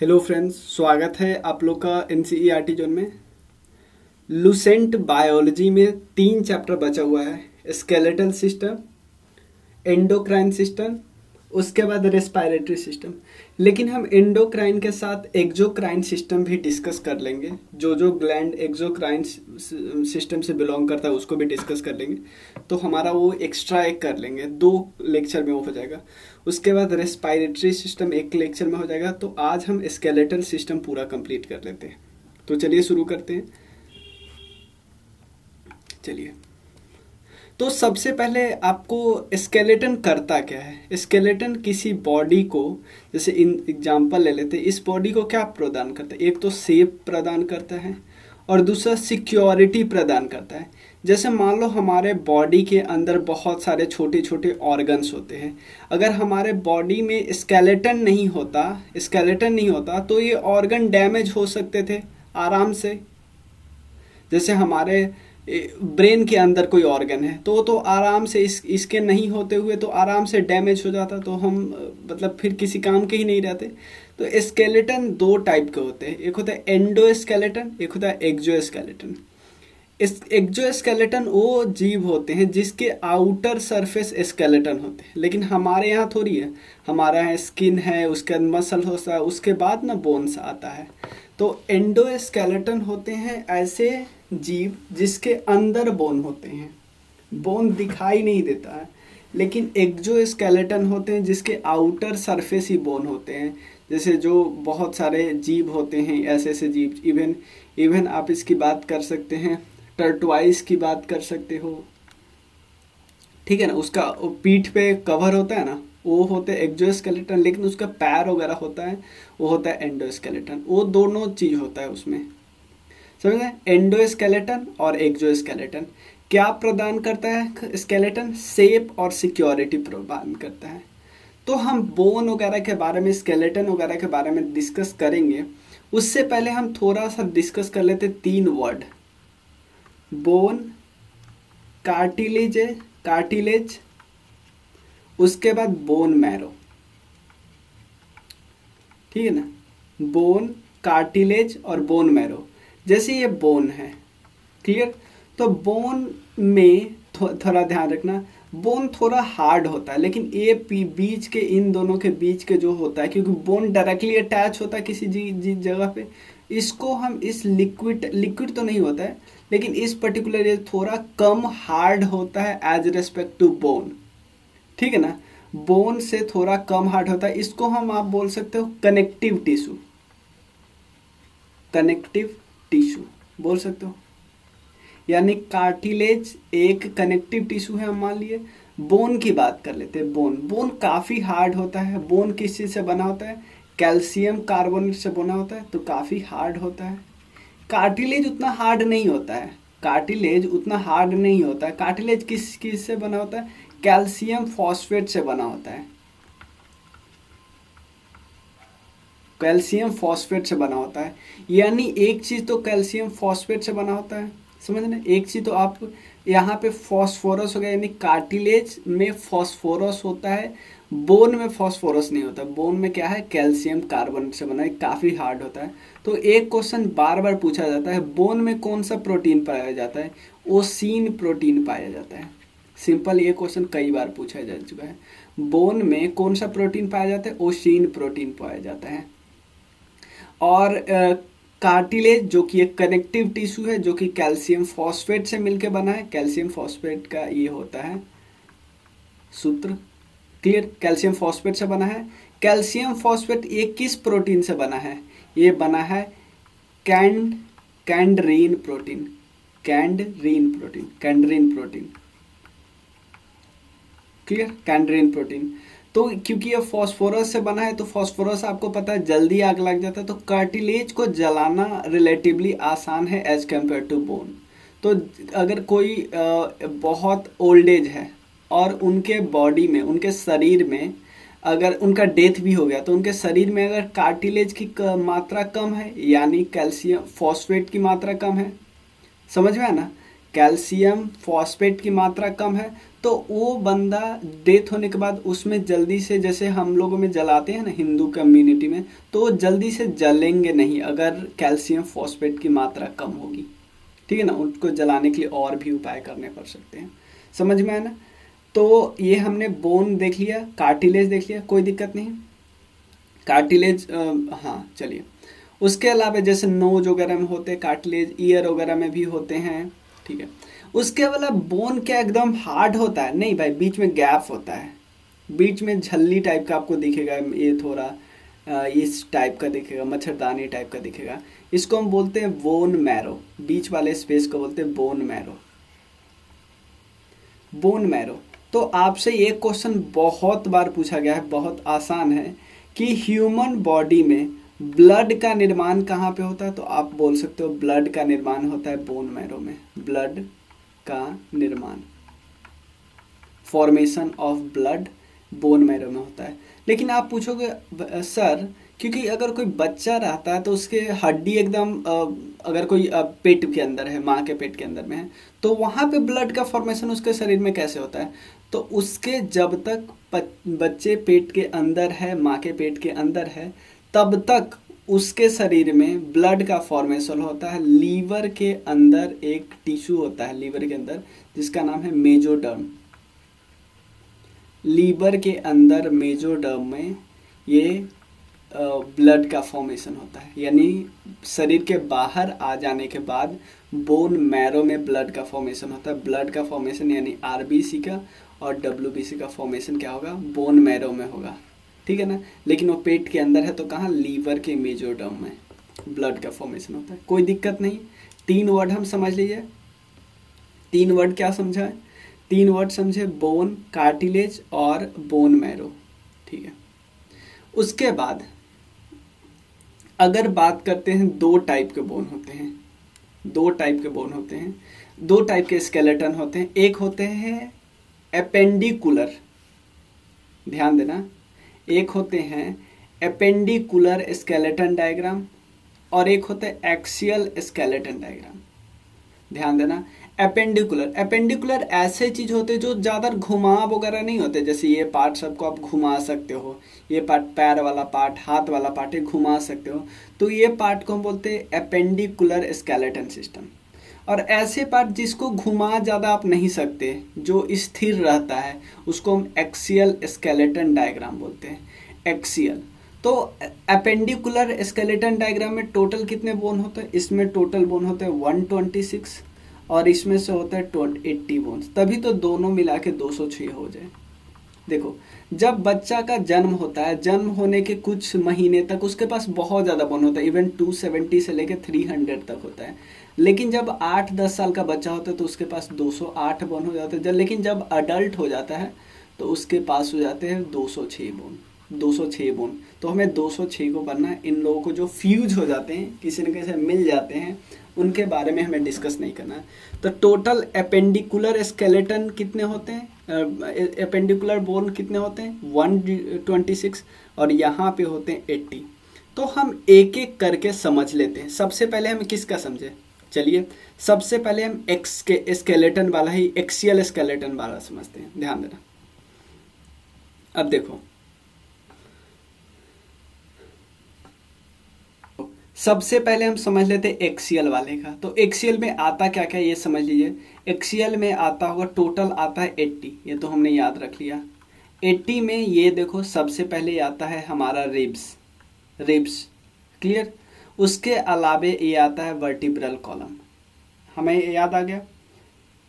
Hello friends, स्वागत है आप लोग का एनसीईआरटी जोन में। लुसेंट बायोलॉजी में 3 चैप्टर बचा हुआ है। स्केलेटल सिस्टम, एंडोक्राइन सिस्टम, उसके बाद रेस्पिरेटरी सिस्टम। लेकिन हम एंडोक्राइन के साथ एक्सोक्राइन सिस्टम भी डिस्कस कर लेंगे। जो जो ग्लैंड एक्सोक्राइन सिस्टम से बिलोंग करता है उसको भी डिस्कस कर लेंगे। तो हमारा वो एक्स्ट्रा एक कर लेंगे, 2 लेक्चर में वो हो जाएगा। उसके बाद रेस्पिरेटरी सिस्टम 1 लेक्चर में हो जाएगा। तो आज हम स्केलेटल सिस्टम पूरा कंप्लीट कर लेते हैं। तो चलिए शुरू करते हैं। चलिए, तो सबसे पहले आपको स्केलेटन करता क्या है। स्केलेटन किसी बॉडी को, जैसे इन एग्जांपल ले लेते हैं, इस बॉडी को क्या प्रदान करता है। एक तो शेप प्रदान करता है और दूसरा सिक्योरिटी प्रदान करता है। जैसे मान लो हमारे बॉडी के अंदर बहुत सारे छोटे छोटे ऑर्गन्स होते हैं। अगर हमारे बॉडी में स्केलेटन नहीं होता तो ये ऑर्गन डैमेज हो सकते थे आराम से। जैसे हमारे ब्रेन के अंदर कोई ऑर्गन है तो आराम से इसके नहीं होते हुए तो आराम से डैमेज हो जाता, तो हम मतलब फिर किसी काम के ही नहीं रहते। तो स्केलेटन 2 टाइप के होते हैं, एक होता है एंडोस्केलेटन, एक होता है एक्सोस्केलेटन। इस एक्सोस्केलेटन वो जीव होते हैं जिसके आउटर सरफेस स्केलेटन होते हैं, लेकिन हमारे यहाँ थोड़ी है। हमारा यहाँ स्किन है, उसके बाद मसल होता है, उसके बाद ना बोन्स आता है। तो एंडोस्केलेटन होते हैं ऐसे जीव जिसके अंदर बोन होते हैं, बोन दिखाई नहीं देता है। लेकिन एक्सोस्केलेटन होते हैं जिसके आउटर सरफेस ही बोन होते हैं। जैसे जो बहुत सारे जीव होते हैं, ऐसे ऐसे जीव, इवन आप इसकी बात कर सकते हैं, टर्टवाइस की बात कर सकते हो, ठीक है ना। उसका पीठ पे कवर होता है ना, वो होते हैं एक्सोस्केलेटन, लेकिन उसका पैर वगैरह होता है वो होता है एंडोस्केलेटन। वो दोनों चीज होता है उसमें, समझ गए। एंडोस्केलेटन और एक्सोस्केलेटन क्या प्रदान करता है। स्केलेटन शेप और सिक्योरिटी प्रदान करता है। तो हम बोन वगैरह के बारे में, स्केलेटन वगैरह के बारे में डिस्कस करेंगे। उससे पहले हम थोड़ा सा डिस्कस कर लेते 3 वर्ड। बोन, कार्टिलेज, उसके बाद बोन मैरो, ठीक है ना। बोन, कार्टिलेज और बोन मैरो। जैसे ये बोन है, क्लियर। तो बोन में थोड़ा ध्यान रखना, बोन थोड़ा हार्ड होता है, लेकिन ये बीच के, इन दोनों के बीच के जो होता है, क्योंकि बोन डायरेक्टली अटैच होता है किसी जगह पे, इसको हम इस लिक्विड तो नहीं होता है, लेकिन इस पर्टिकुलर ये थोड़ा कम हार्ड होता है एज रेस्पेक्ट टू बोन, ठीक है ना। बोन से थोड़ा कम हार्ड होता है। इसको हम आप बोल सकते हो कनेक्टिव टिश्यू बोल सकते हो। यानी कार्टिलेज एक कनेक्टिव टिश्यू है। हम मान लिए बोन की बात कर लेते हैं। बोन काफ़ी हार्ड होता है। बोन किस चीज़ से बना होता है, कैल्शियम कार्बोनेट से बना होता है, तो काफ़ी हार्ड होता है। कार्टिलेज उतना हार्ड नहीं होता है। कार्टिलेज किस से बना होता है, कैल्शियम फॉस्फेट से बना होता है। कैल्शियम फॉस्फेट से बना होता है। यानी एक चीज़ तो कैल्शियम फॉस्फेट से बना होता है, समझ ना। एक चीज़ तो आप यहाँ पे फॉस्फोरस हो गया, यानी कार्टिलेज में फॉस्फोरस होता है, बोन में फॉस्फोरस नहीं होता। बोन में क्या है, कैल्शियम कार्बोनेट से बना है, काफ़ी हार्ड होता है। तो एक क्वेश्चन बार बार पूछा जाता है, बोन में कौन सा प्रोटीन पाया जाता है, ओसीन प्रोटीन पाया जाता है। सिंपल, ये क्वेश्चन कई बार पूछा जा चुका है। बोन में कौन सा प्रोटीन पाया जाता है, ओसीन प्रोटीन पाया जाता है। और कार्टिलेज जो कि एक कनेक्टिव टिश्यू है, जो कि कैल्शियम फॉस्फेट से मिलकर बना है। कैल्शियम फॉस्फेट का ये होता है सूत्र, क्लियर। कैल्शियम फॉस्फेट से बना है। कैल्शियम फॉस्फेट ये किस प्रोटीन से बना है, ये बना है कैंडरीन प्रोटीन, क्लियर, कैंडरीन प्रोटीन। तो क्योंकि ये फास्फोरस से बना है, तो फास्फोरस आपको पता है जल्दी आग लग जाता है, तो कार्टिलेज को जलाना रिलेटिवली आसान है एज कम्पेयर टू बोन। तो अगर कोई बहुत ओल्ड एज है और उनके बॉडी में, उनके शरीर में अगर उनका डेथ भी हो गया, तो उनके शरीर में अगर कार्टिलेज की मात्रा कम है, यानी कैल्शियम फॉस्फेट की मात्रा कम है, समझ में है ना, कैल्शियम फॉस्फेट की मात्रा कम है, तो वो बंदा डेथ होने के बाद उसमें जल्दी से, जैसे हम लोगों में जलाते हैं ना हिंदू कम्युनिटी में, तो वो जल्दी से जलेंगे नहीं अगर कैल्शियम फॉस्फेट की मात्रा कम होगी। ठीक है ना, उनको जलाने के लिए और भी उपाय करने पड़ सकते हैं। समझ में आया ना। तो ये हमने बोन देख लिया, कार्टिलेज देख लिया, कोई दिक्कत नहीं। कार्टिलेज हाँ चलिए, उसके अलावा जैसे नोज वगैरह में होते हैं कार्टिलेज, ईयर वगैरह में भी होते हैं। ठीक है, उसके अलावा बोन क्या एकदम हार्ड होता है? नहीं भाई, बीच में गैप होता है, बीच में झल्ली टाइप का आपको दिखेगा, ये थोड़ा इस टाइप का दिखेगा, मच्छरदानी टाइप का दिखेगा। इसको हम बोलते हैं बोन मैरो, बीच वाले स्पेस को बोलते हैं बोन मैरो। Bone marrow. तो आपसे ये क्वेश्चन बहुत बार पूछा गया है, बहुत आसान है कि ह्यूमन बॉडी में ब्लड का निर्माण कहाँ पे होता है? तो आप बोल सकते हो ब्लड का निर्माण होता है बोन मैरो में। ब्लड का निर्माण, formation of blood bone marrow में होता है। लेकिन आप पूछोगे सर, क्योंकि अगर कोई बच्चा रहता है तो उसके हड्डी एकदम अगर कोई पेट के अंदर है, माँ के पेट के अंदर में है, तो वहाँ पे ब्लड का फॉर्मेशन उसके शरीर में कैसे होता है? तो उसके जब तक बच्चे पेट के अंदर है, माँ के पेट के अंदर है, तब तक उसके शरीर में ब्लड का फॉर्मेशन होता है। लीवर के अंदर एक टिश्यू होता है, लीवर के अंदर, जिसका नाम है मेजोडर्म। लीवर के अंदर मेजोडर्म में ये ब्लड का फॉर्मेशन होता है, यानी शरीर के बाहर आ जाने के बाद बोन मैरो में ब्लड का फॉर्मेशन होता है। ब्लड का फॉर्मेशन यानी आरबीसी का और डब्ल्यूबीसी का फॉर्मेशन क्या होगा? बोन मैरो में होगा। ठीक है ना। लेकिन वो पेट के अंदर है तो कहाँ? लीवर के मेजोडर्म में ब्लड का फॉर्मेशन होता है। कोई दिक्कत नहीं। 3 वर्ड हम समझ लीजिए। 3 वर्ड क्या समझा है? 3 वर्ड समझे, बोन, कार्टिलेज और बोन मैरो। ठीक है। उसके बाद अगर बात करते हैं, 2 टाइप के बोन होते हैं, 2 टाइप के बोन होते हैं, 2 टाइप के स्केलेटन होते हैं। एक होते हैं एपेंडिकुलर, ध्यान देना, एक होते हैं एपेंडिकुलर स्केलेटन डायग्राम और एक होता है एक्सियल स्केलेटन डायग्राम। ध्यान देना, एपेंडिकुलर ऐसे चीज होते हैं जो ज़्यादा घुमाव वगैरह नहीं होते। जैसे ये पार्ट सबको आप घुमा सकते हो, ये पार्ट पैर वाला पार्ट, हाथ वाला पार्ट है, घुमा सकते हो, तो ये पार्ट को हम बोलते हैं एपेंडिकुलर स्केलेटन सिस्टम। और ऐसे पार्ट जिसको घुमा ज़्यादा आप नहीं सकते, जो स्थिर रहता है, उसको हम एक्सियल स्केलेटन डायग्राम बोलते हैं। एक्सियल। तो एपेंडिकुलर स्केलेटन डायग्राम में टोटल कितने बोन होते हैं? इसमें टोटल बोन होते हैं 126 और इसमें से होता है 80 बोन्स, तभी तो दोनों मिला के 206 हो जाए। देखो, जब बच्चा का जन्म होता है, जन्म होने के कुछ महीने तक उसके पास बहुत ज़्यादा बोन होता है, इवन 270 से लेकर 300 तक होता है। लेकिन जब 8-10 साल का बच्चा होता है तो उसके पास 208 बोन हो जाते हैं। लेकिन जब अडल्ट हो जाता है तो उसके पास हो जाते हैं 206 बोन। 206 बोन। तो हमें 206 को करना है। इन लोगों को जो फ्यूज हो जाते हैं, किसी न किसी मिल जाते हैं, उनके बारे में हमें डिस्कस नहीं करना है। तो टोटल एपेंडिकुलर स्केलेटन कितने होते हैं, एपेंडिकुलर बोन कितने होते हैं? 126 और यहाँ पे होते हैं 80। तो हम एक एक करके समझ लेते हैं। सबसे पहले हम किसका समझे? चलिए, सबसे पहले हम एक्स के स्केलेटन वाला ही, एक्सियल स्केलेटन वाला समझते हैं। ध्यान देना। अब देखो, सबसे पहले हम समझ लेते हैं एक्सियल वाले का। तो एक्सियल में आता क्या क्या ये समझ लीजिए। एक्सियल में आता होगा, टोटल आता है 80, ये तो हमने याद रख लिया। 80 में ये देखो, सबसे पहले आता है हमारा रिब्स। Ribs clear. उसके अलावे ये आता है वर्टिब्रल कॉलम। हमें याद आ गया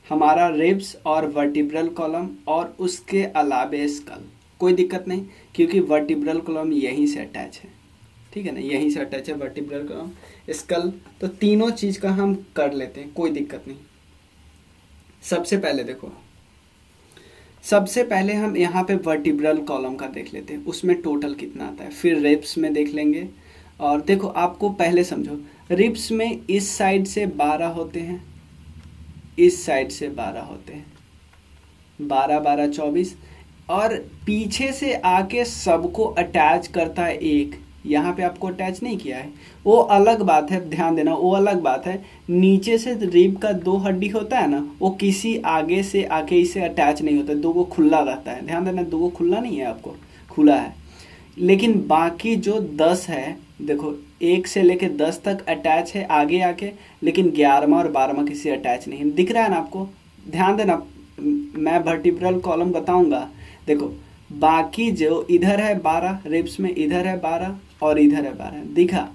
हमारा रिब्स और वर्टिब्रल कॉलम, और उसके अलावे स्कल। कोई दिक्कत नहीं, क्योंकि वर्टिब्रल कॉलम यहीं से अटैच है। ठीक है ना, यहीं से अटैच है वर्टिब्रल कॉलम, स्कल। तो तीनों चीज़ का हम कर लेते हैं, कोई दिक्कत नहीं। सबसे पहले देखो, सबसे पहले हम यहाँ पे वर्टिब्रल कॉलम का देख लेते हैं, उसमें टोटल कितना आता है। फिर रिब्स में देख लेंगे। और देखो, आपको पहले समझो, रिब्स में इस साइड से 12 होते हैं, इस साइड से 12 होते हैं, 12 12 24, और पीछे से आके सबको अटैच करता है एक, यहाँ पे आपको अटैच नहीं किया है, वो अलग बात है, ध्यान देना, वो अलग बात है। नीचे से रिब का 2 हड्डी होता है ना, वो किसी आगे से आके इसे अटैच नहीं होता, 2 को खुला रहता है, ध्यान देना, 2 को खुला नहीं है, आपको खुला है। लेकिन बाकी जो 10 है, देखो 1 से लेके 10 तक अटैच है आगे आके, लेकिन 11वां और 12वां किसी अटैच नहीं है, दिख रहा है ना आपको। ध्यान देना, मैं वर्टिब्रल कॉलम बताऊंगा। देखो बाकी जो इधर है 12 रिब्स में, इधर है 12 और इधर है 12, दिखा।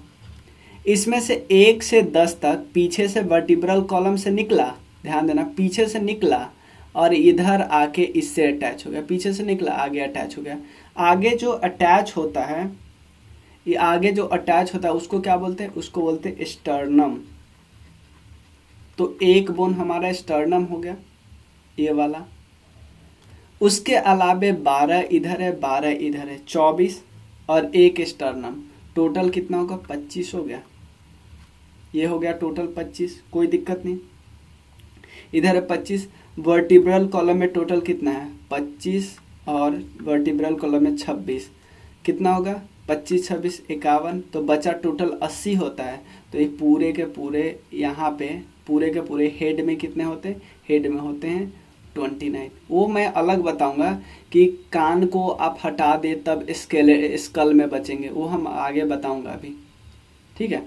इसमें से 1 से 10 तक पीछे से वर्टिब्रल कॉलम से निकला, ध्यान देना, पीछे से निकला और इधर आके इससे अटैच हो गया, पीछे से निकला आगे अटैच हो गया। आगे जो अटैच होता है, ये आगे जो अटैच होता है उसको क्या बोलते हैं, उसको बोलते हैं स्टर्नम। तो एक बोन हमारा स्टर्नम हो गया, ये वाला। उसके अलावे 12 इधर है, 12 इधर है, 24 और एक स्टर्नम, टोटल कितना होगा, 25 हो गया। ये हो गया टोटल 25, कोई दिक्कत नहीं। इधर है 25, वर्टिब्रल कॉलम में टोटल कितना है, 25 और वर्टिब्रल कॉलम में 26, कितना होगा, 25 26 51, तो बचा टोटल 80 होता है। तो ये पूरे के पूरे यहाँ पे पूरे के पूरे हेड में कितने होते हैं, हेड में होते हैं 29। वो मैं अलग बताऊंगा कि कान को आप हटा दे तब स्कल में बचेंगे, वो हम आगे बताऊंगा अभी, ठीक है।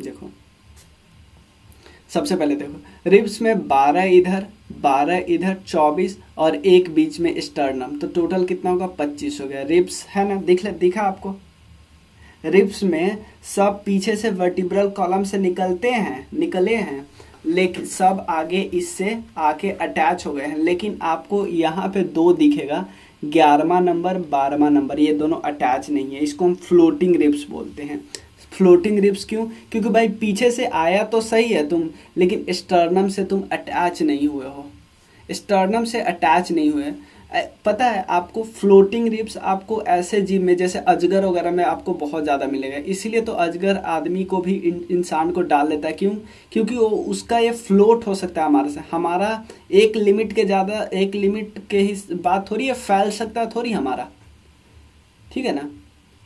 देखो सबसे पहले देखो रिब्स में 12 इधर 12 इधर 24 और एक बीच में स्टर्नम, तो टोटल कितना होगा, 25 हो गया। रिब्स है ना, दिखा आपको। रिब्स में सब पीछे से वर्टिब्रल कॉलम से निकले हैं, लेकिन सब आगे इससे आके अटैच हो गए हैं, लेकिन आपको यहाँ पे 2 दिखेगा, 11वां नंबर 12वां नंबर, ये दोनों अटैच नहीं है। इसको हम फ्लोटिंग रिब्स बोलते हैं। फ्लोटिंग रिब्स क्यों, क्योंकि भाई पीछे से आया तो सही है तुम, लेकिन स्टर्नम से तुम अटैच नहीं हुए हो, स्टर्नम से अटैच नहीं हुए। पता है आपको, फ्लोटिंग रिब्स आपको ऐसे जीव में जैसे अजगर वगैरह में आपको बहुत ज़्यादा मिलेगा। इसीलिए तो अजगर आदमी को भी इंसान को डाल लेता है, क्यों, क्योंकि वो उसका ये फ्लोट हो सकता है हमारे से। हमारा एक लिमिट के ज़्यादा, एक लिमिट के ही बात थोड़ी है, फैल सकता है थोड़ी हमारा, ठीक है ना,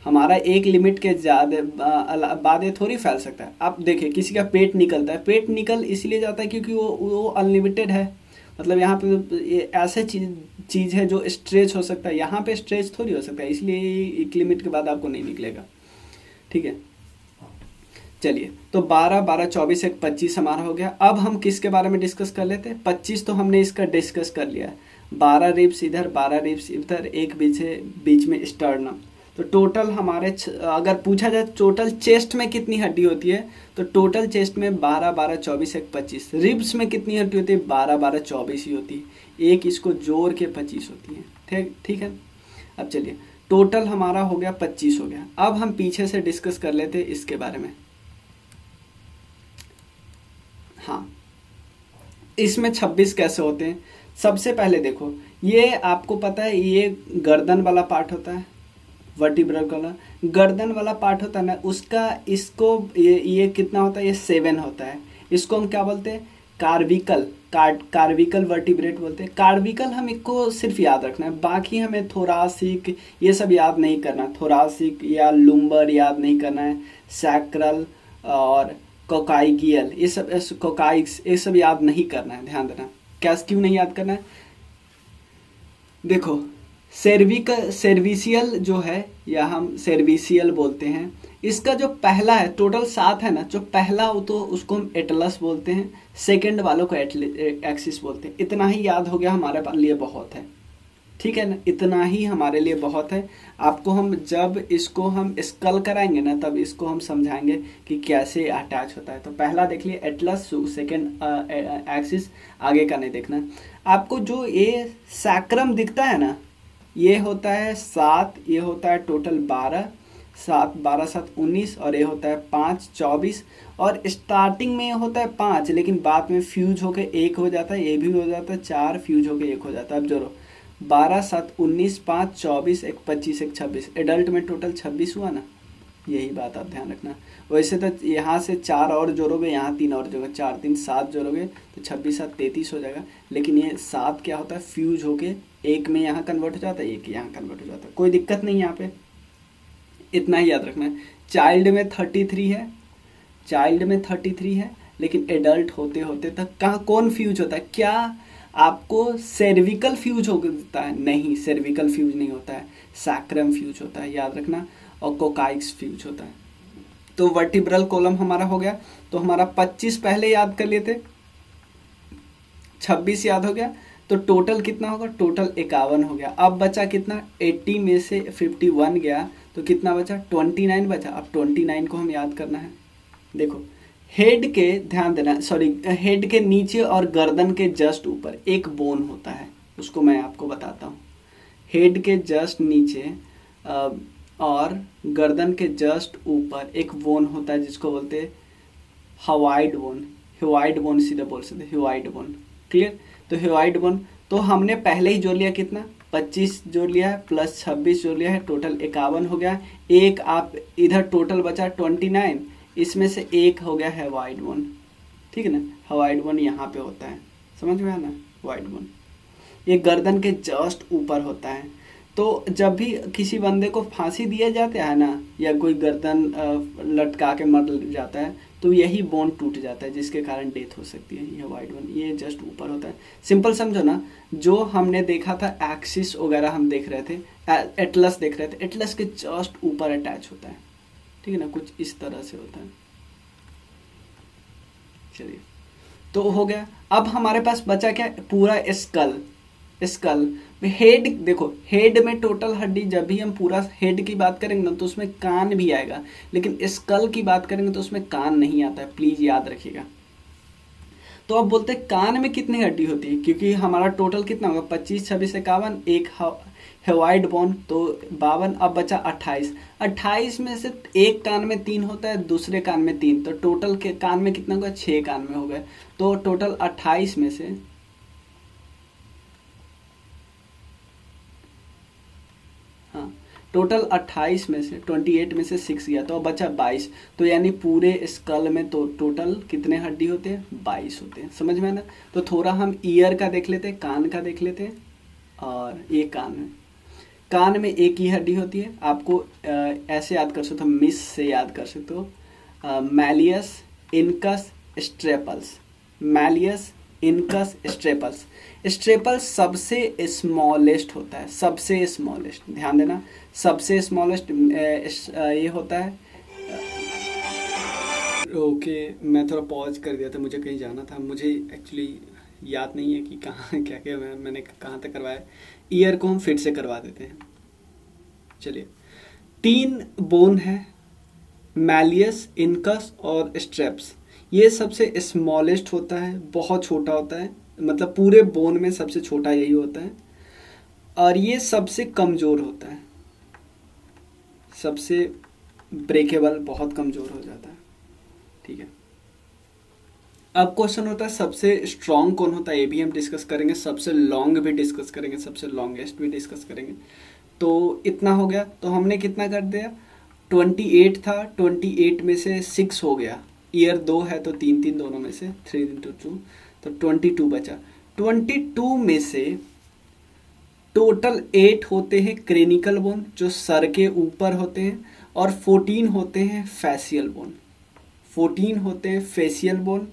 हमारा एक लिमिट के ज़्यादा बाद ये थोड़ी फैल सकता है। आप देखिए किसी का पेट निकलता है, पेट निकल इसलिए जाता है क्योंकि वो अनलिमिटेड है, मतलब यहाँ पे ये ऐसे चीज़ है जो स्ट्रेच हो सकता है, यहाँ पे स्ट्रेच थोड़ी हो सकता है, इसलिए एक लिमिट के बाद आपको नहीं निकलेगा, ठीक है। चलिए, तो 12 12 24 एक 25 हमारा हो गया। अब हम किसके बारे में डिस्कस कर लेते हैं, 25 तो हमने इसका डिस्कस कर लिया है, 12 रिब्स इधर 12 रिब्स इधर, एक बीच में स्टर्नम। तो टोटल हमारे अगर पूछा जाए टोटल चेस्ट में कितनी हड्डी होती है, तो टोटल चेस्ट में 12 12 24 एक 25। रिब्स में कितनी हड्डी होती है, 12 12 24 ही होती है, एक इसको जोड़ के 25 होती है, ठीक है। अब चलिए, टोटल हमारा हो गया 25 हो गया। अब हम पीछे से डिस्कस कर लेते हैं इसके बारे में। हाँ, इसमें 26 कैसे होते हैं। सबसे पहले देखो, ये आपको पता है ये गर्दन वाला पार्ट होता है, वर्टिब्रल कॉलम गर्दन वाला पार्ट होता है ना, उसका इसको ये कितना होता है, ये 7 होता है। इसको हम क्या बोलते हैं, कार्विकल वर्टिब्रेट बोलते हैं। कार्विकल हम इसको सिर्फ याद रखना है, बाकी हमें थोरासिक ये सब याद नहीं करना, थोरासिक या लुम्बर याद नहीं करना है, सैक्रल और कोकाइगियल ये सब, कोकाइक्स ये सब याद नहीं करना है, ध्यान देना। क्यों नहीं याद करना है, देखो सर्विशियल जो है, या हम सर्विशियल बोलते हैं, इसका जो पहला है, टोटल 7 है ना, जो पहला हो तो उसको हम एटलस बोलते हैं, सेकंड वालों को एक्सिस बोलते हैं। इतना ही याद हो गया हमारे लिए बहुत है, ठीक है ना, इतना ही हमारे लिए बहुत है। आपको हम जब इसको हम स्कल कराएंगे ना, तब इसको हम समझाएंगे कि कैसे अटैच होता है। तो पहला देख लिए एटलस, सेकंड एक्सिस, आगे का नहीं देखना। आपको जो ये सैक्रम दिखता है ना, ये होता है 7, ये होता है टोटल 12, 7 12 7 19, और ये होता है 5 24, और स्टार्टिंग में ये होता है 5, लेकिन बाद में फ्यूज होके 1 हो जाता है, ये भी हो जाता है 4, फ्यूज होके 1 हो जाता है। अब जोड़ो, 12 7 19 5 24 एक 25 एक 26, एडल्ट में टोटल 26 हुआ ना, यही बात आप ध्यान रखना। वैसे तो यहाँ से 4 और जोड़ोगे, यहाँ 3 और जोड़ोगे, 4 3 7 जोड़ोगे तो 26 7 33 हो जाएगा, लेकिन ये 7 क्या होता है, फ्यूज होके एक में यहाँ कन्वर्ट हो जाता है, एक यहाँ कन्वर्ट हो जाता है, कोई दिक्कत नहीं यहाँ पे, इतना ही याद रखना है। चाइल्ड में 33 है, चाइल्ड में 33 है, लेकिन एडल्ट होते होते तक कहाँ कौन फ्यूज होता है? क्या आपको सर्विकल फ्यूज होता है? नहीं, सर्विकल फ्यूज नहीं होता है, सैक्रम फ्यूज होता है, याद रखना, और कोकाइक्स फ्यूज होता है। तो वर्टिब्रल कॉलम हमारा हो गया। तो हमारा 25 पहले याद कर लिए थे, 26 याद हो गया, तो टोटल कितना होगा? टोटल 51 हो गया। अब बचा कितना? 80 में से 51 गया तो कितना बचा? 29 बचा। अब 29 को हम याद करना है। देखो, हेड के, ध्यान देना, सॉरी, हेड के नीचे और गर्दन के जस्ट ऊपर एक बोन होता है, उसको मैं आपको बताता हूँ। हेड के जस्ट नीचे और गर्दन के जस्ट ऊपर एक बोन होता है जिसको बोलते हैं हवाइड बोन। ह्यूवाइड बोन सीधा बोल सकते, ह्यूवाइड बोन। क्लियर? तो ह्यूवाइड बोन तो हमने पहले ही जोड़ लिया, कितना? 25 जोड़ लिया है प्लस 26 जोड़ लिया है, टोटल 51 हो गया। एक आप इधर टोटल बचा 29, इसमें से एक हो गया है वाइड बोन, ठीक है ना? हवाइड बोन यहाँ पे होता है, समझ में आया ना? वाइड बोन ये गर्दन के जस्ट ऊपर होता है। तो जब भी किसी बंदे को फांसी दिया जाता है ना, या कोई गर्दन लटका के मर जाता है, तो यही बोन टूट जाता है जिसके कारण डेथ हो सकती है। यह वाइड बोन ये जस्ट ऊपर होता है। सिंपल समझो ना, जो हमने देखा था एक्सिस वगैरह हम देख रहे थे, एटलस देख रहे थे, एटलस के जस्ट ऊपर अटैच होता है, ठीक है ना? कुछ इस तरह से होता है। चलिए, तो हो गया। अब हमारे पास बचा क्या? पूरा स्कल। स्कल हेड, देखो हेड में टोटल हड्डी, जब भी हम पूरा हेड की बात करेंगे ना तो उसमें कान भी आएगा, लेकिन स्कल की बात करेंगे तो उसमें कान नहीं आता है, प्लीज याद रखिएगा। तो अब बोलते हैं कान में कितनी हड्डी होती है, क्योंकि हमारा टोटल कितना होगा? 25, 26, 51, एक हेवाइड बोन, तो 52। अब बचा 28। 28 में से एक कान में 3 होता है, दूसरे कान में 3, तो टोटल के कान में कितना होगा? 6 कान में हो गए। तो टोटल 28 में से, हाँ, टोटल 28 में से 28 में से 6 गया तो अब बचा 22। तो यानी पूरे स्कल में तो टोटल कितने हड्डी होते हैं? 22 होते हैं। समझ में ना? तो थोड़ा हम ईयर का देख लेते हैं, कान का देख लेते हैं। और ये कान है, कान में एक ही हड्डी होती है। आपको ऐसे याद कर सकते हो, मिस से याद कर सकते हो, malleus incus stapes. Malleus incus stapes. Stapes सबसे स्मॉलेस्ट होता है, सबसे स्मॉलेस्ट, ध्यान देना, सबसे स्मॉलेस्ट ये होता है। ओके, मैं थोड़ा पॉज कर दिया था, मुझे कहीं जाना था, मुझे एक्चुअली याद नहीं है कि कहाँ क्या क्या मैंने कहाँ तक करवाया। ईयर को हम फिर से करवा देते हैं। चलिए, 3 बोन है, मैलियस, इनकस और स्ट्रेप्स। ये सबसे स्मॉलेस्ट होता है, बहुत छोटा होता है, मतलब पूरे बोन में सबसे छोटा यही होता है, और ये सबसे कमज़ोर होता है, सबसे ब्रेकेबल, बहुत कमज़ोर हो जाता है, ठीक है। अब क्वेश्चन होता है सबसे स्ट्रॉन्ग कौन होता है, ये भी हम डिस्कस करेंगे, सबसे लॉन्ग भी डिस्कस करेंगे, सबसे लॉन्गेस्ट भी डिस्कस करेंगे। तो इतना हो गया, तो हमने कितना कर दिया? 28 था, 28 में से 6 हो गया, ईयर 2 है तो 3 दोनों में से, 3 into 2, तो 22 बचा। 22 में से टोटल 8 होते हैं क्रेनिकल बोन, जो सर के ऊपर होते हैं, और 14 होते हैं फेशियल बोन। 14 होते हैं फेशियल बोन।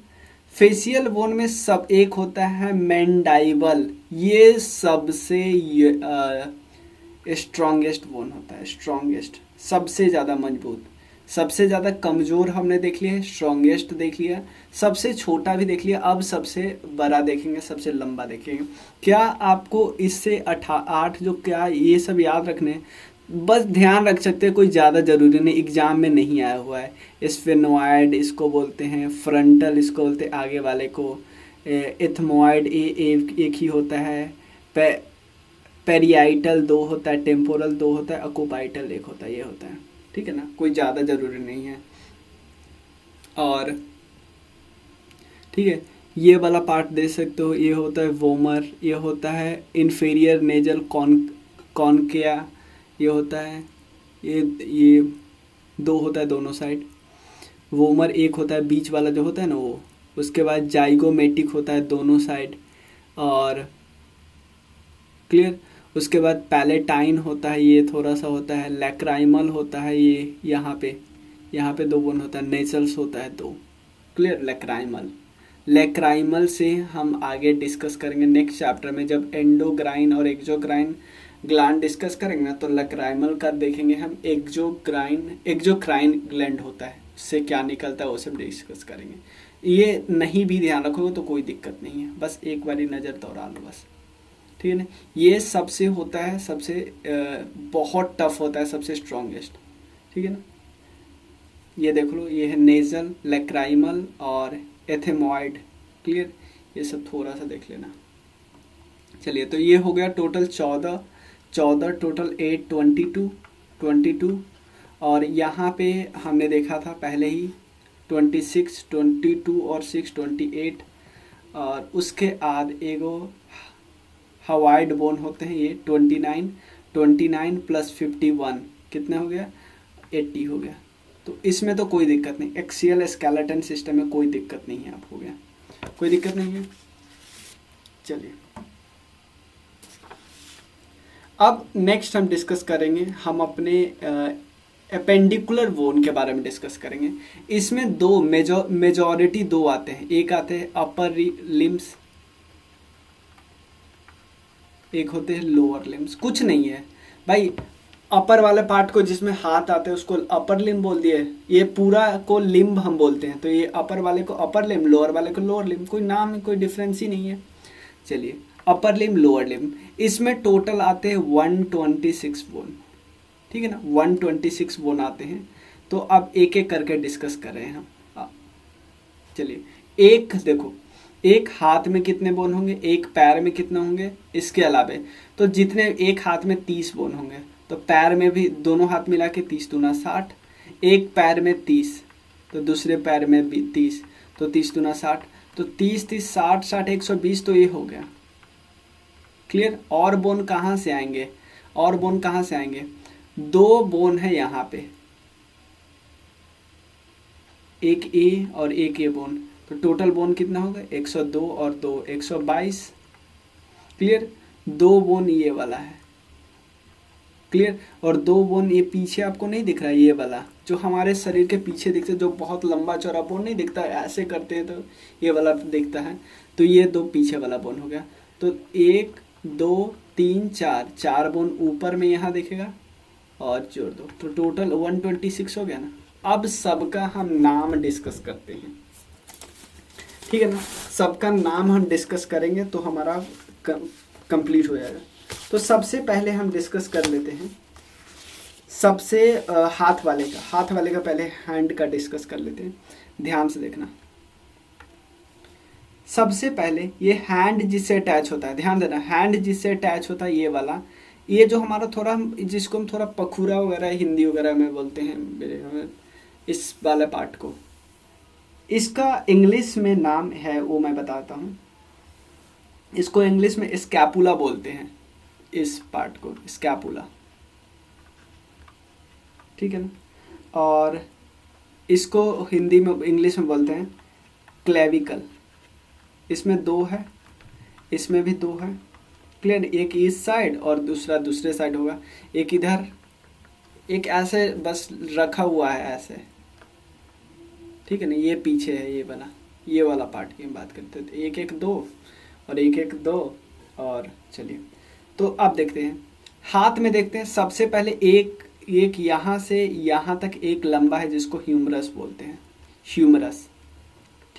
फेशियल बोन में सब एक होता है मैंडाइबल, ये सबसे स्ट्रॉन्गेस्ट बोन होता है, स्ट्रॉन्गेस्ट, सबसे ज़्यादा मजबूत। सबसे ज़्यादा कमज़ोर हमने देख लिया है, स्ट्रॉन्गेस्ट देख लिया, सबसे छोटा भी देख लिया, अब सबसे बड़ा देखेंगे, सबसे लंबा देखेंगे। क्या आपको इससे 8 जो क्या ये सब याद रखने, बस ध्यान रख सकते हैं, कोई ज़्यादा ज़रूरी नहीं, एग्जाम में नहीं आया हुआ है। स्फेनोइड इसको बोलते हैं, फ्रंटल इसको बोलते हैं आगे वाले को, एथमोइड एक ही होता है, पेरियाइटल 2 होता है, टेम्पोरल 2 होता है, अकोपाइटल 1 होता है, ये होता है, ठीक है ना, कोई ज़्यादा ज़रूरी नहीं है। और ठीक है, ये वाला पार्ट दे सकते हो, ये होता है वोमर, ये होता है इन्फीरियर नेजल कॉन्किया, ये होता है, ये 2 होता है दोनों साइड। वोमर 1 होता है, बीच वाला जो होता है ना वो। उसके बाद जाइगोमेटिक होता है दोनों साइड, और क्लियर। उसके बाद पैलेटाइन होता है, ये थोड़ा सा होता है। लैक्राइमल होता है, ये यहाँ पे 2 बोन होता है। नेसल्स होता है 2। क्लियर। लैक्राइमल से हम आगे डिस्कस करेंगे नेक्स्ट चैप्टर में, जब एंडोग्राइन और एक्सोक्राइन ग्लैंड डिस्कस करेंगे ना, तो लैक्राइमल का देखेंगे हम। एक्सोक्राइन ग्लैंड होता है, उससे क्या निकलता है वो सब डिस्कस करेंगे। ये नहीं भी ध्यान रखोगे तो कोई दिक्कत नहीं है, बस एक बारी नज़र दौड़ा लो बस, ठीक है ना। ये सबसे होता है, सबसे बहुत टफ होता है, सबसे स्ट्रॉन्गेस्ट, ठीक है ना। ये देख लो, ये है नेजल, लैक्राइमल और एथेमॉइड। क्लियर। ये सब थोड़ा सा देख लेना। चलिए, तो ये हो गया टोटल 14 टोटल 8 22। और यहाँ पे हमने देखा था पहले ही 26 22 और 6 28। और उसके बाद एगो हवाइड बोन होते हैं, ये 29 प्लस 51 कितना हो गया, 80 हो गया। तो इसमें तो कोई दिक्कत नहीं, एक्सियल स्केलेटन सिस्टम में कोई दिक्कत नहीं है, आपको गया कोई दिक्कत नहीं है। चलिए, अब नेक्स्ट हम डिस्कस करेंगे, हम अपने एपेंडिकुलर बोन के बारे में डिस्कस करेंगे। इसमें दो मेजॉरिटी दो आते हैं, एक आते हैं अपर लिम्स, एक होते हैं लोअर लिम्स। कुछ नहीं है भाई, अपर वाले पार्ट को जिसमें हाथ आते हैं उसको अपर लिम्ब बोल दिए, ये पूरा को लिम्ब हम बोलते हैं, तो ये अपर वाले को अपर लिम्ब, लोअर वाले को लोअर लिम्ब, कोई नाम में कोई डिफरेंस ही नहीं है। चलिए, अपर लिम्ब लोअर लिम्ब, इसमें टोटल आते हैं 126 बोन, ठीक है ना, 126 बोन आते हैं। तो अब एक एक करके डिस्कस कर रहे हैं हम। चलिए, एक देखो, एक हाथ में कितने बोन होंगे, एक पैर में कितने होंगे, इसके अलावे तो जितने, एक हाथ में 30 बोन होंगे, तो पैर में भी दोनों हाथ मिला के 30 दूना 60, एक पैर में 30 तो दूसरे पैर में भी 30, तो 30 दूना 60, तो 30 30 60 60 120, तो ये हो गया। क्लियर। और बोन कहाँ से आएंगे, और बोन कहाँ से आएंगे, 2 बोन है यहाँ पे, एक ए और एक ए बोन, तो टोटल बोन कितना होगा, 102 और 2 122। क्लियर। 2 बोन ये वाला है, क्लियर। और 2 बोन ये पीछे आपको नहीं दिख रहा है, ये वाला जो हमारे शरीर के पीछे दिखता है, जो बहुत लंबा चौड़ा बोन नहीं दिखता है, ऐसे करते हैं तो ये वाला दिखता है, तो ये 2 पीछे वाला बोन हो गया। तो 1 2 3 4 बोन ऊपर में यहाँ दिखेगा और जोड़ दो, तो टोटल 126 हो गया ना। अब सबका हम नाम डिस्कस करते हैं, ठीक है ना। सबका नाम हम डिस्कस करेंगे तो हमारा कंप्लीट हो जाएगा। तो सबसे पहले हम डिस्कस कर लेते हैं, सबसे हाथ वाले का पहले हैंड का डिस्कस कर लेते हैं। ध्यान से देखना, सबसे पहले ये हैंड जिससे अटैच होता है, ध्यान देना, हैंड जिससे अटैच होता है ये वाला, ये जो हमारा थोड़ा, जिसको हम थोड़ा पखुरा वगैरह हिंदी वगैरह में बोलते हैं, इस वाले पार्ट को, इसका इंग्लिश में नाम है, वो मैं बताता हूँ। इसको इंग्लिश में स्कैपुला बोलते हैं, इस पार्ट को स्कैपुला, ठीक है ना। और इसको हिंदी में, इंग्लिश में बोलते हैं क्लेविकल। इसमें 2 है, इसमें भी 2 है, क्लियर। एक इस साइड और दूसरा दूसरे साइड होगा, एक इधर, एक ऐसे बस रखा हुआ है ऐसे, ठीक है ना। ये पीछे है, ये वाला पार्ट की हम बात करते थे, 1 1 2 और 1 1 2। और चलिए, तो अब देखते हैं हाथ में, देखते हैं सबसे पहले एक यहाँ से यहाँ तक एक लंबा है, जिसको ह्यूमरस बोलते हैं, ह्यूमरस,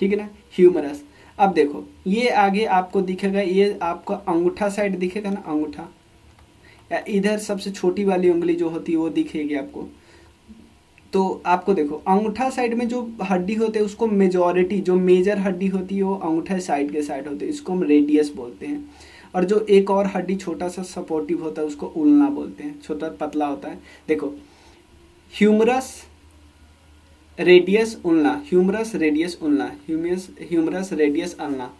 ठीक है ना, ह्यूमरस। अब देखो, ये आगे आपको दिखेगा, ये आपका अंगूठा साइड दिखेगा ना, अंगूठा, या इधर सबसे छोटी वाली उंगली जो होती है वो दिखेगी आपको। तो आपको देखो, अंगूठा साइड में जो हड्डी होते हैं उसको मेजॉरिटी, जो मेजर हड्डी होती है वो अंगूठा साइड के साइड होती है, इसको हम रेडियस बोलते हैं। और जो एक और हड्डी छोटा सा सपोर्टिव होता है उसको उल्ना बोलते हैं, छोटा पतला होता है। देखो, humerus radius ulna, humerus radius ulna, humerus radius ulna,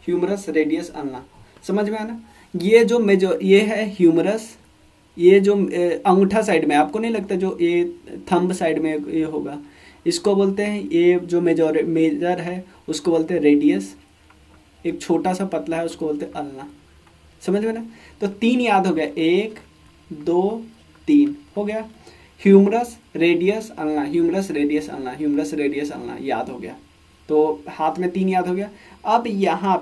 humerus radius ulna, समझ में आना। ये है ह्यूमरस, ये जो अंगूठा साइड में, आपको नहीं लगता जो ये थंब साइड में ये होगा, इसको बोलते हैं, ये जो मेजर है उसको बोलते हैं रेडियस, एक छोटा सा पतला है उसको बोलते हैं अल्ना, समझ में ना। तो 3 याद हो गया, 1 2 3 हो गया। Humerus radius ulna, humerus radius ulna, humerus radius ulna याद हो गया। तो हाथ में 3 याद हो गया। अब यहाँ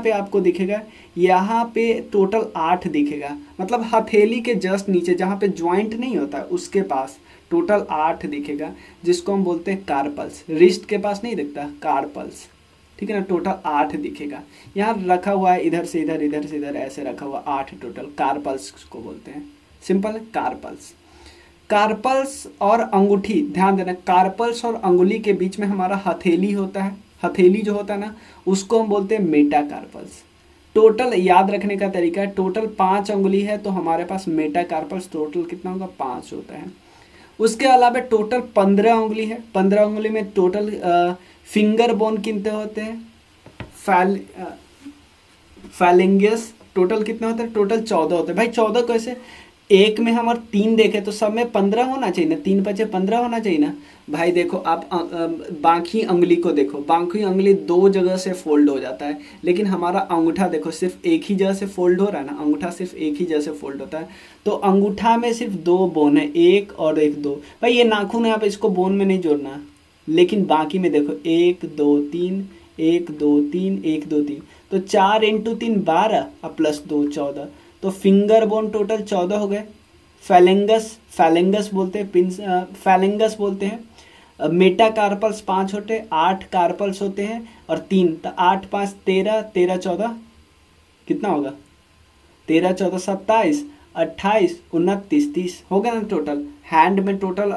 पे आपको दिखेगा, यहाँ पे टोटल 8 दिखेगा, मतलब हथेली के जस्ट नीचे जहाँ पे ज्वाइंट नहीं होता उसके पास टोटल 8 दिखेगा, जिसको हम बोलते हैं कार्पल्स। रिस्ट के पास नहीं दिखता, कार्पल्स, ठीक है ना। टोटल 8 दिखेगा, यहाँ रखा हुआ है, इधर से इधर, इधर से इधर ऐसे रखा हुआ, 8 टोटल कार्पल्स को बोलते हैं। सिंपल है, कार्पल्स। कार्पल्स और अंगूठी, ध्यान देना, कार्पल्स और अंगुली के बीच में हमारा हथेली होता है, हथेली जो होता है ना उसको हम बोलते हैं मेटाकार्पल्स। टोटल याद रखने का तरीका है, टोटल 5 अंगुली है तो हमारे पास मेटाकार्पल्स टोटल कितना होगा, 5 होता है। उसके अलावा टोटल 15 उंगली है, 15 उंगली में टोटल फिंगर बोन कितने होते हैं, फैलेंगियस टोटल कितने होते हैं, टोटल 14 होते हैं। भाई 14 कैसे, एक में हम और 3 देखे तो सब में 15 होना चाहिए ना, 3 बचे 15 होना चाहिए ना। भाई देखो आप बाकी अंगुली को देखो, बाकी अंगुली 2 जगह से फोल्ड हो जाता है, लेकिन हमारा अंगूठा देखो सिर्फ एक ही जगह से फोल्ड हो रहा है ना, अंगूठा सिर्फ एक ही जगह से फोल्ड होता है। तो अंगूठा में सिर्फ 2 बोन है, 1 और 1 2। भाई ये नाखून है, आप इसको बोन में नहीं जोड़ना, लेकिन बाकी में देखो 1 2 3, 1 2 3, 1 2 3, तो 4 × 3 12 और प्लस 2 14, तो फिंगर बोन टोटल 14 हो गए। फैलेंगस बोलते हैं, पिन फैलेंगस बोलते हैं। मेटाकार्पल्स 5 होते, 8 कार्पल्स होते हैं और 3, तो 8 5 13, 13 14 कितना होगा, 13 14 27, 28 29 30 हो गया ना टोटल। हैंड में टोटल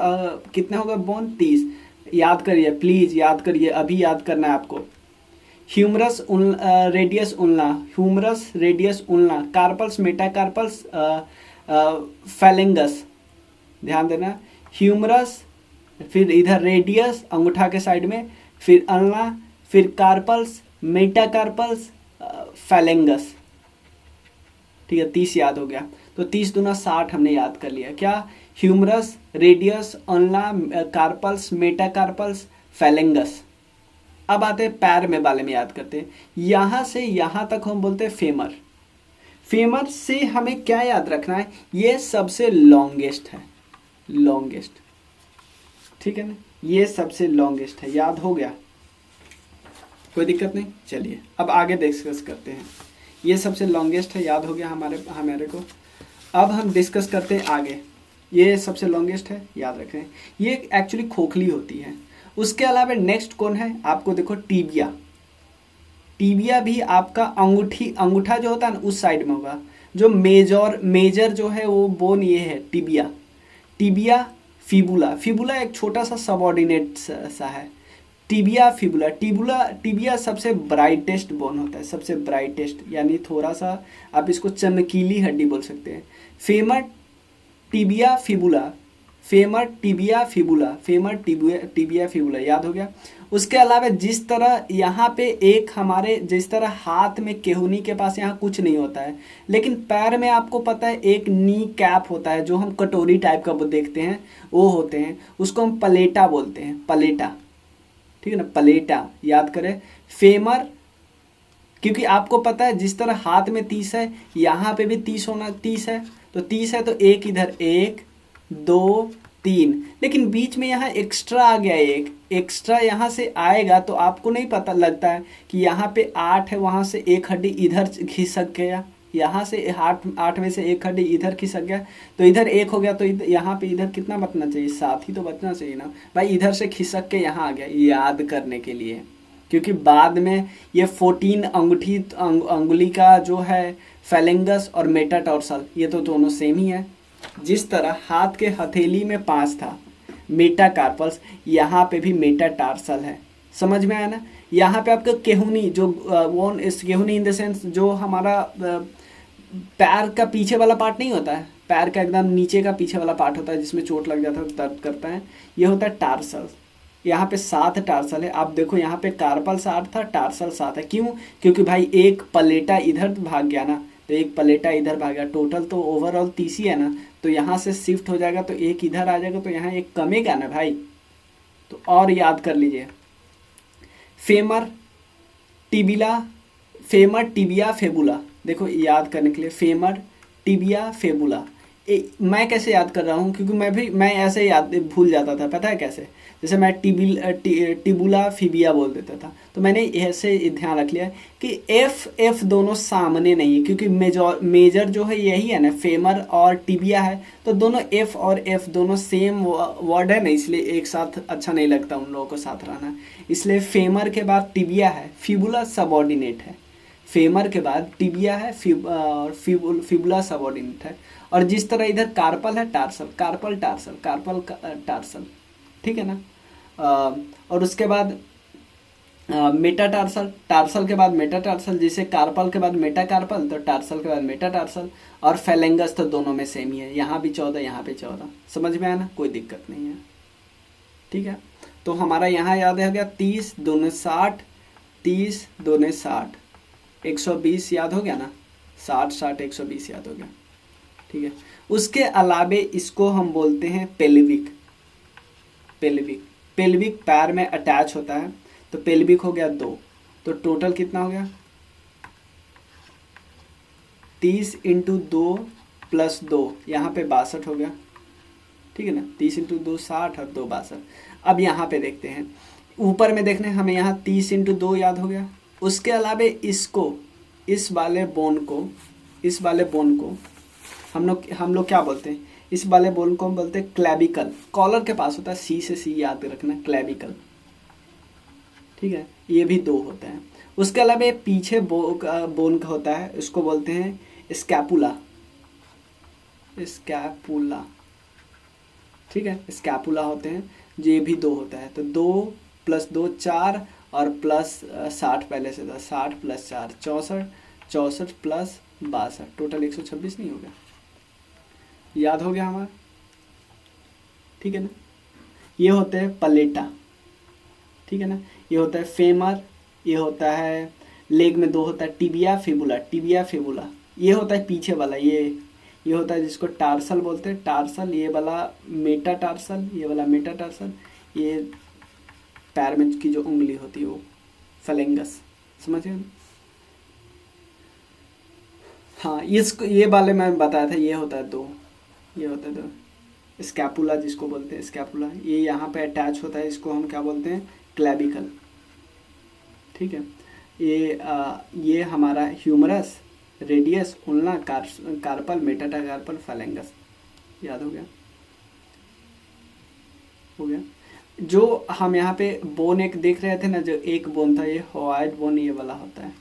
कितने होगा बोन, 30। याद करिए प्लीज, याद करिए, अभी याद करना है आपको। Humerus radius ulna, humerus radius ulna, carpals metacarpals phalanges, ध्यान देना, ह्यूमरस, फिर इधर रेडियस अंगूठा के साइड में, फिर अल्ना, फिर कार्पल्स, मेटाकार्पल्स, फैलेंगस, ठीक है। 30 याद हो गया, तो 30 दूना 60 हमने याद कर लिया। क्या, humerus radius ulna carpals metacarpals phalanges. अब आते हैं पैर में बाले में, याद करते हैं। यहाँ से यहाँ तक हम बोलते हैं फेमर। फेमर से हमें क्या याद रखना है, ये सबसे लॉन्गेस्ट है, लॉन्गेस्ट, ठीक है ना, ये सबसे लॉन्गेस्ट है, याद हो गया, कोई दिक्कत नहीं। चलिए अब आगे डिस्कस करते हैं। ये सबसे लॉन्गेस्ट है, याद हो गया हमारे को। अब हम डिस्कस करते हैं आगे। ये सबसे लॉन्गेस्ट है, याद रखें, ये एक्चुअली खोखली होती है। उसके अलावा नेक्स्ट कौन है, आपको देखो टीबिया। टीबिया भी आपका अंगूठा जो होता है ना उस साइड में होगा। जो मेजर जो है वो बोन ये है टीबिया। टीबिया फिबुला, फिबुला एक छोटा सा सबऑर्डिनेट सा है। टीबिया फिबुला, टीबिया सबसे ब्राइटेस्ट बोन होता है, सबसे ब्राइटेस्ट, यानी थोड़ा सा आप इसको चमकीली हड्डी बोल सकते हैं। Femur tibia fibula, femur tibia fibula, femur tibia fibula, याद हो गया। उसके अलावा जिस तरह यहाँ पे एक हमारे, जिस तरह हाथ में केहूनी के पास यहाँ कुछ नहीं होता है, लेकिन पैर में आपको पता है एक नी कैप होता है, जो हम कटोरी टाइप का वो देखते हैं, वो होते हैं, उसको हम पलेटा बोलते हैं, पलेटा, ठीक है ना, पलेटा, याद करें। फेमर, क्योंकि आपको पता है जिस तरह हाथ में 30 है, यहाँ पे भी 30 होना, 30 है तो 30 है, तो एक इधर 1 2 3, लेकिन बीच में यहाँ एक्स्ट्रा आ गया, एक एक्स्ट्रा यहाँ से आएगा तो आपको नहीं पता लगता है कि यहाँ पे 8 है, वहाँ से एक हड्डी इधर खिसक गया, यहाँ से 8 में से एक हड्डी इधर खिसक गया, तो इधर 1 हो गया, तो यहाँ पे इधर कितना बचना चाहिए, 7 ही तो बचना चाहिए ना भाई। इधर से खिसक के यहाँ आ गया, याद करने के लिए, क्योंकि बाद में ये 14 अंगुली का जो है फैलेंगस और मेटाटार्सल, ये तो दोनों सेम ही है। जिस तरह हाथ के हथेली में 5 था मेटाकार्पल्स, यहाँ पे भी मेटाटार्सल है, समझ में आया ना। यहाँ पे आपका केहूनी, जो केहूनी इन द सेंस जो हमारा पैर का पीछे वाला पार्ट नहीं होता है, पैर का एकदम नीचे का पीछे वाला पार्ट होता है, जिसमें चोट लग जाता है तो दर्द करता है, ये होता है टार्सल। यहाँ पे 7 टार्सल है, आप देखो यहाँ पे कार्पल 7 था, टार्सल 7 है, क्यों, क्योंकि भाई एक पलेटा इधर भाग गया ना, तो एक पलेटा इधर भाग गया, टोटल तो ओवरऑल 30 ही है ना, तो यहाँ से शिफ्ट हो जाएगा तो एक इधर आ जाएगा, तो यहाँ एक कमेगा ना भाई। तो और याद कर लीजिए, फेमर टिबिया फेबुला, देखो याद करने के लिए, फेमर, टिबिया, फेबुला। मैं कैसे याद कर रहा हूँ, क्योंकि मैं ऐसे याद भूल जाता था, पता है कैसे? जैसे मैं टिबुला फिबिया बोल देता था, तो मैंने ऐसे ध्यान रख लिया कि एफ एफ दोनों सामने नहीं है, क्योंकि मेजर जो है यही है ना, फेमर और टिबिया है, तो दोनों एफ और एफ दोनों सेम वर्ड है ना, इसलिए एक साथ अच्छा नहीं लगता उन लोगों को साथ रहना। इसलिए फेमर के बाद टिबिया है, फिबुला सबऑर्डिनेट है। फेमर के बाद टिबिया है, फिबुला सबऑर्डिनेट है। और जिस तरह इधर कार्पल है, tarsal, carpal tarsal, carpal tarsal, ठीक है ना। और उसके बाद मेटाटार्सल, टार्सल के बाद मेटाटार्सल, जिसे कार्पल के बाद मेटाकार्पल, तो टार्सल के बाद मेटाटार्सल। और फेलेंगस तो दोनों में सेम ही है, यहाँ भी 14, यहाँ पे 14। समझ में आया ना, कोई दिक्कत नहीं है, ठीक है। तो हमारा यहाँ याद हो गया 30 दूने 60, 30 दूने 60, 120 याद हो गया ना, 60 60 120 याद हो गया, ठीक है। उसके अलावे इसको हम बोलते हैं पेल्विक। पेल्विक, पेल्विक पैर में अटैच होता है, तो पेल्विक हो गया 2। तो टोटल कितना हो गया? 30 इंटू 2 प्लस 2, यहाँ पे 62 हो गया, ठीक है ना। 30 इंटू 2 60 और 2 62। अब यहाँ पे देखते हैं, ऊपर में देखने हमें यहाँ 30 इंटू 2 याद हो गया। उसके अलावे इसको, इस वाले बोन को, इस वाले बोन को हम लोग क्या बोलते हैं? इस वाले बोन को हम बोलते हैं क्लैविकल। कॉलर के पास होता है, सी से सी याद रखना, क्लैविकल, ठीक है। ये भी 2 होते हैं। उसके अलावा ये पीछे बोन का होता है, उसको बोलते हैं स्कैपुला, स्कैपुला, ठीक है। स्कैपुला होते हैं, ये भी 2 होता है। तो 2 प्लस 2 4, और प्लस 60 पहले से था, 60 प्लस 4 64, 64 प्लस 62, टोटल 126 नहीं हो गया? याद हो गया हमारा, ठीक है ना। ये होते हैं पलेटा, ठीक है ना। ये होता है फेमर, ये होता है लेग में 2 होता है टिबिया फिबुला, टिबिया फिबुला। ये होता है पीछे वाला, ये होता है जिसको टार्सल बोलते हैं, टार्सल। ये वाला मेटा टार्सल, ये वाला मेटा टार्सल। ये पैर में की जो उंगली होती है वो फेलेंगस, समझे ना? हाँ, ये वाले मैं बताया था, ये होता है 2, ये होता है 2। स्कैपुला जिसको बोलते हैं, स्कैपुला, ये यहाँ पे अटैच होता है, इसको हम क्या बोलते हैं? क्लैविकल, ठीक है। ये हमारा ह्यूमरस, रेडियस, उल्ना, कार्पल, मेटाटाकार्पल, फेलेंगस। याद हो गया? हो गया। जो हम यहाँ पे बोन एक देख रहे थे ना, जो एक बोन था, ये हॉवाइट बोन, ये वाला होता है,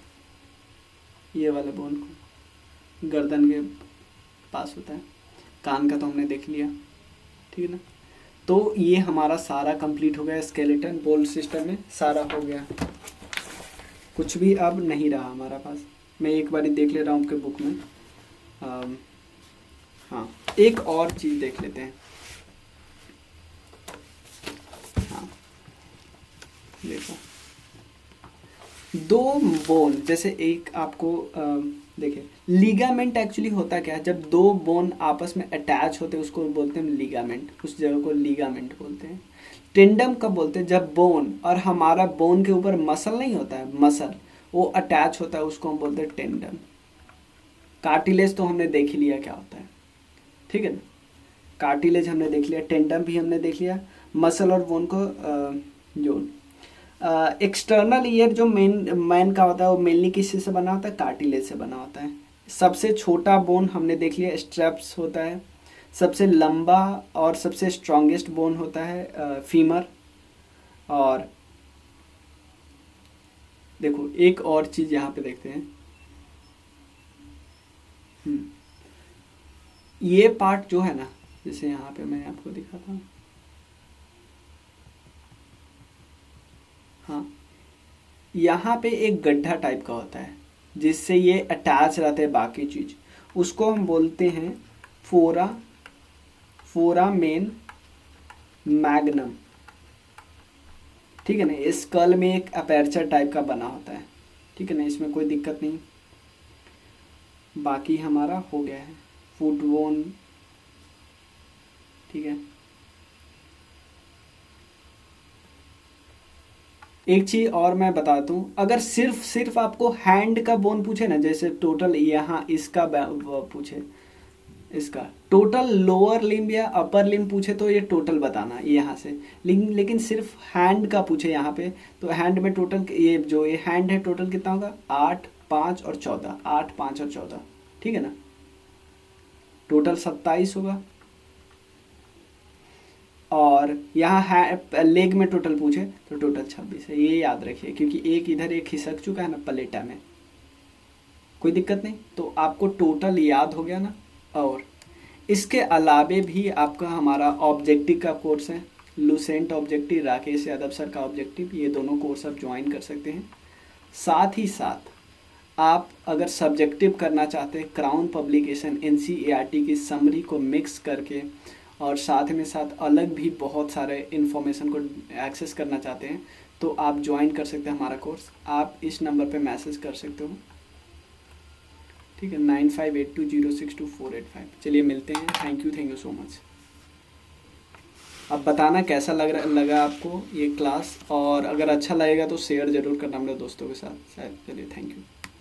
ये वाला बोन को गर्दन के पास होता है। कान का तो हमने देख लिया, ठीक है ना। तो ये हमारा सारा कंप्लीट हो गया, स्केलेटन बोन सिस्टम में सारा हो गया, कुछ भी अब नहीं रहा हमारा पास। मैं एक बार देख ले रहा हूँ आपके बुक में। हाँ, एक और चीज़ देख लेते हैं। हाँ, देखो, 2 बोन, जैसे एक आपको देखिए, लिगामेंट एक्चुअली होता क्या है? जब 2 बोन आपस में अटैच होते हैं उसको बोलते हैं लिगामेंट, उस जगह को लिगामेंट बोलते हैं। टेंडम कब बोलते हैं? जब बोन और हमारा बोन के ऊपर मसल नहीं होता है, मसल, वो अटैच होता है, उसको हम बोलते हैं टेंडम। कार्टिलेज तो हमने देख ही लिया क्या होता है, ठीक है ना। कार्टिलेज हमने देख लिया, टेंडम भी हमने देख लिया, मसल और बोन को जो एक्सटर्नल ईयर जो मैन का होता है, वो मेनली किस से बना होता है? कार्टिलेज से बना होता है। सबसे छोटा बोन हमने देख लिया, स्ट्रैप्स होता है। सबसे लंबा और सबसे स्ट्रॉन्गेस्ट बोन होता है फीमर। और देखो, एक और चीज़ यहाँ पे देखते हैं। ये पार्ट जो है ना, जैसे यहाँ पे मैं आपको दिखाता हूँ, हाँ, यहाँ पे एक गड्ढा टाइप का होता है जिससे ये अटैच रहते हैं बाकी चीज, उसको हम बोलते हैं फोरा, फोरामेन मैग्नम, ठीक है ना। स्कल में एक अपर्चर टाइप का बना होता है, ठीक है ना, इसमें कोई दिक्कत नहीं। बाकी हमारा हो गया है फुट बोन, ठीक है। एक चीज और मैं बताता हूँ, अगर सिर्फ आपको हैंड का बोन पूछे ना, जैसे टोटल यहाँ इसका पूछे, इसका टोटल लोअर लिम्ब या अपर लिम्ब पूछे तो ये टोटल बताना यहाँ से, लेकिन सिर्फ हैंड का पूछे यहाँ पे, तो हैंड में टोटल ये जो ये हैंड है टोटल कितना होगा, 8, 5 और 14, 8, 5 और 14, ठीक है ना, टोटल 27 होगा। और यहाँ लेग में टोटल पूछे तो टोटल 26 है, ये याद रखिए, क्योंकि एक इधर एक खिसक चुका है ना पलेटा में, कोई दिक्कत नहीं, तो आपको टोटल याद हो गया ना। और इसके अलावे भी आपका हमारा ऑब्जेक्टिव का कोर्स है, Lucent objective, Rakesh Yadav sir का ऑब्जेक्टिव, ये दोनों कोर्स आप ज्वाइन कर सकते हैं। साथ ही साथ आप अगर सब्जेक्टिव करना चाहते हैं, क्राउन पब्लिकेशन एनसीईआरटी की समरी को मिक्स करके और साथ में साथ अलग भी बहुत सारे इन्फॉर्मेशन को एक्सेस करना चाहते हैं, तो आप ज्वाइन कर सकते हैं हमारा कोर्स। आप इस नंबर पे मैसेज कर सकते हो, ठीक है, 9582062485। चलिए मिलते हैं, थैंक यू सो मच। अब बताना कैसा लगा आपको ये क्लास, और अगर अच्छा लगेगा तो शेयर ज़रूर करना मेरे दोस्तों के साथ। चलिए, थैंक यू।